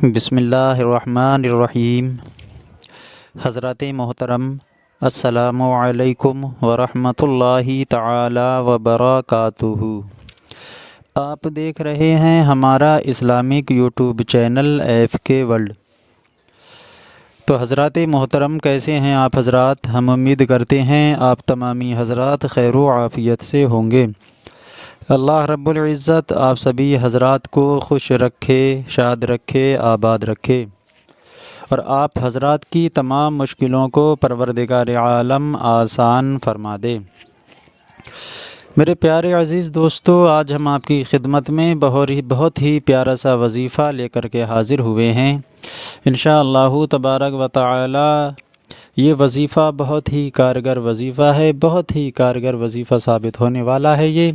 بسم اللہ الرحمن الرحیم۔ حضرات محترم، السلام علیکم ورحمۃ اللہ تعالی وبرکاتہ۔ آپ دیکھ رہے ہیں ہمارا Islamic YouTube channel AFK world. تو حضرات محترم، کیسے ہیں آپ حضرات؟ ہم امید کرتے ہیں آپ تمامی حضرات خیر و عافیت سے ہوں گے۔ اللہ رب العزت آپ سبھی حضرات کو خوش رکھے، شاد رکھے، آباد رکھے، اور آپ حضرات کی تمام مشکلوں کو پروردگار عالم آسان فرما دے۔ میرے پیارے عزیز دوستو، آج ہم آپ کی خدمت میں بہت ہی پیارا سا وظیفہ لے کر کے حاضر ہوئے ہیں۔ انشاءاللہ تبارک و تعالی یہ وظیفہ بہت ہی کارگر وظیفہ ہے، بہت ہی کارگر وظیفہ ثابت ہونے والا ہے۔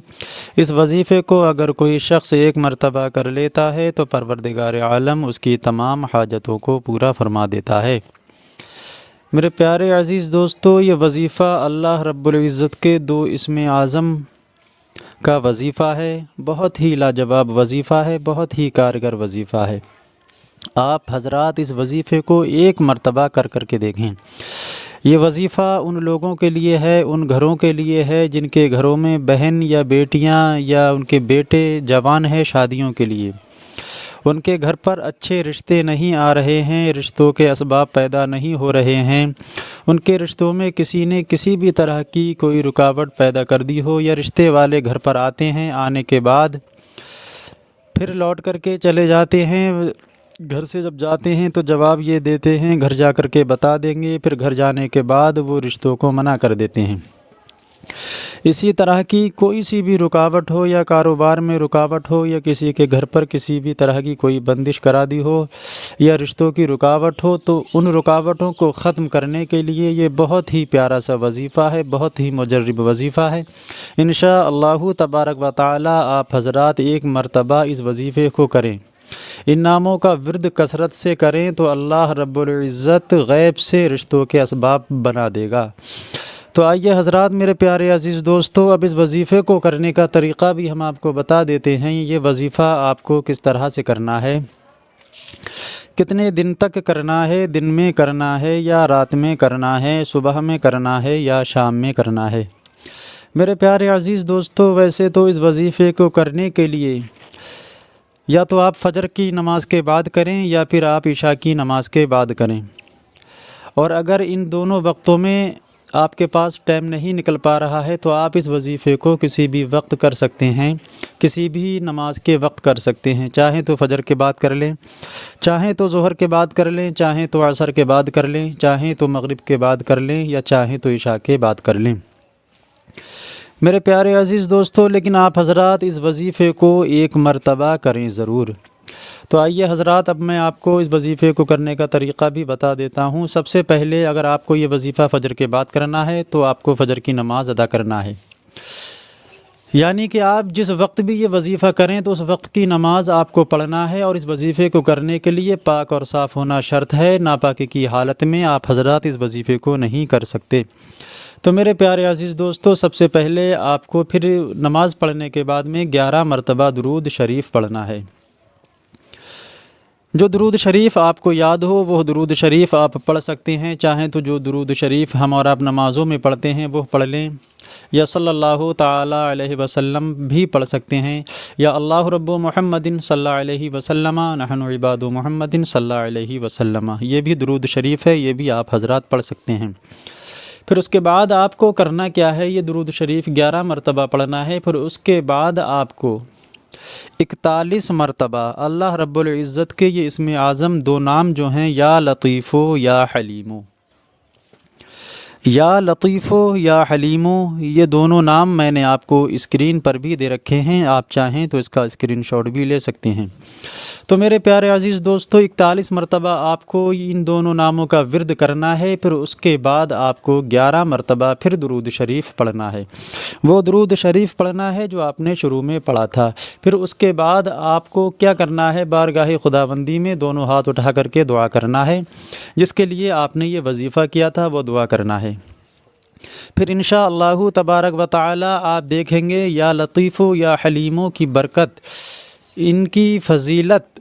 اس وظیفے کو اگر کوئی شخص ایک مرتبہ کر لیتا ہے تو پروردگار عالم اس کی تمام حاجتوں کو پورا فرما دیتا ہے۔ میرے پیارے عزیز دوستو، یہ وظیفہ اللہ رب العزت کے 2 اسم اعظم کا وظیفہ ہے۔ بہت ہی لاجواب وظیفہ ہے، بہت ہی کارگر وظیفہ ہے۔ آپ حضرات اس وظیفے کو ایک مرتبہ کر کے دیکھیں۔ یہ وظیفہ ان لوگوں کے لیے ہے، ان گھروں کے لیے ہے جن کے گھروں میں بہن یا بیٹیاں یا ان کے بیٹے جوان ہیں، شادیوں کے لیے ان کے گھر پر اچھے رشتے نہیں آ رہے ہیں، رشتوں کے اسباب پیدا نہیں ہو رہے ہیں، ان کے رشتوں میں کسی نے کسی بھی طرح کی کوئی رکاوٹ پیدا کر دی ہو، یا رشتے والے گھر پر آتے ہیں، آنے کے بعد پھر لوٹ کر کے چلے جاتے ہیں۔ گھر سے جب جاتے ہیں تو جواب یہ دیتے ہیں گھر جا کر کے بتا دیں گے، پھر گھر جانے کے بعد وہ رشتوں کو منع کر دیتے ہیں۔ اسی طرح کی کوئی سی بھی رکاوٹ ہو، یا کاروبار میں رکاوٹ ہو، یا کسی کے گھر پر کسی بھی طرح کی کوئی بندش کرا دی ہو، یا رشتوں کی رکاوٹ ہو، تو ان رکاوٹوں کو ختم کرنے کے لیے یہ بہت ہی پیارا سا وظیفہ ہے، بہت ہی مجرب وظیفہ ہے۔ انشاءاللہ تبارک و تعالی آپ حضرات ایک مرتبہ اس وظیفے کو کریں، ان ناموں کا ورد کثرت سے کریں تو اللہ رب العزت غیب سے رشتوں کے اسباب بنا دے گا۔ تو آئیے حضرات میرے پیارے عزیز دوستو، اب اس وظیفے کو کرنے کا طریقہ بھی ہم آپ کو بتا دیتے ہیں۔ یہ وظیفہ آپ کو کس طرح سے کرنا ہے، کتنے دن تک کرنا ہے، دن میں کرنا ہے یا رات میں کرنا ہے، صبح میں کرنا ہے یا شام میں کرنا ہے۔ میرے پیارے عزیز دوستو، ویسے تو اس وظیفے کو کرنے کے لیے یا تو آپ فجر کی نماز کے بعد کریں یا پھر آپ عشاء کی نماز کے بعد کریں، اور اگر ان دونوں وقتوں میں آپ کے پاس ٹائم نہیں نکل پا رہا ہے تو آپ اس وظیفے کو کسی بھی وقت کر سکتے ہیں، کسی بھی نماز کے وقت کر سکتے ہیں۔ چاہیں تو فجر کے بعد کر لیں، چاہیں تو ظہر کے بعد کر لیں، چاہیں تو عصر کے بعد کر لیں، چاہیں تو مغرب کے بعد کر لیں، یا چاہیں تو عشاء کے بعد کر لیں۔ میرے پیارے عزیز دوستو، لیکن آپ حضرات اس وظیفے کو ایک مرتبہ کریں ضرور۔ تو آئیے حضرات، اب میں آپ کو اس وظیفے کو کرنے کا طریقہ بھی بتا دیتا ہوں۔ سب سے پہلے اگر آپ کو یہ وظیفہ فجر کے بعد کرنا ہے تو آپ کو فجر کی نماز ادا کرنا ہے، یعنی کہ آپ جس وقت بھی یہ وظیفہ کریں تو اس وقت کی نماز آپ کو پڑھنا ہے، اور اس وظیفے کو کرنے کے لیے پاک اور صاف ہونا شرط ہے۔ ناپاکی کی حالت میں آپ حضرات اس وظیفے کو نہیں کر سکتے۔ تو میرے پیارے عزیز دوستو، سب سے پہلے آپ کو پھر نماز پڑھنے کے بعد میں 11 مرتبہ درود شریف پڑھنا ہے۔ جو درود شریف آپ کو یاد ہو وہ درود شریف آپ پڑھ سکتے ہیں، چاہیں تو جو درود شریف ہم اور آپ نمازوں میں پڑھتے ہیں وہ پڑھ لیں، یا صلی اللہ تعالی علیہ وسلم بھی پڑھ سکتے ہیں، یا اللہ رب محمد صلی اللہ علیہ وسلم نحن عباد محمد صلی اللہ علیہ وسلم، یہ بھی درود شریف ہے، یہ بھی آپ حضرات پڑھ سکتے ہیں۔ پھر اس کے بعد آپ کو کرنا کیا ہے، یہ درود شریف 11 مرتبہ پڑھنا ہے۔ پھر اس کے بعد آپ کو 41 مرتبہ اللہ رب العزت کے یہ اسم اعظم 2 نام جو ہیں، یا لطیفو یا حلیمو، یا لطیفو یا حلیمو، یہ دونوں نام میں نے آپ کو اسکرین پر بھی دے رکھے ہیں، آپ چاہیں تو اس کا اسکرین شاٹ بھی لے سکتے ہیں۔ تو میرے پیارے عزیز دوستو، 41 مرتبہ آپ کو ان دونوں ناموں کا ورد کرنا ہے۔ پھر اس کے بعد آپ کو 11 مرتبہ پھر درود شریف پڑھنا ہے، وہ درود شریف پڑھنا ہے جو آپ نے شروع میں پڑھا تھا۔ پھر اس کے بعد آپ کو کیا کرنا ہے، بارگاہ خداوندی میں دونوں ہاتھ اٹھا کر کے دعا کرنا ہے، جس کے لیے آپ نے یہ وظیفہ کیا تھا وہ دعا کرنا ہے۔ پھر انشاءاللہ تبارک و تعالی آپ دیکھیں گے یا لطیفو یا حلیمو کی برکت، ان کی فضیلت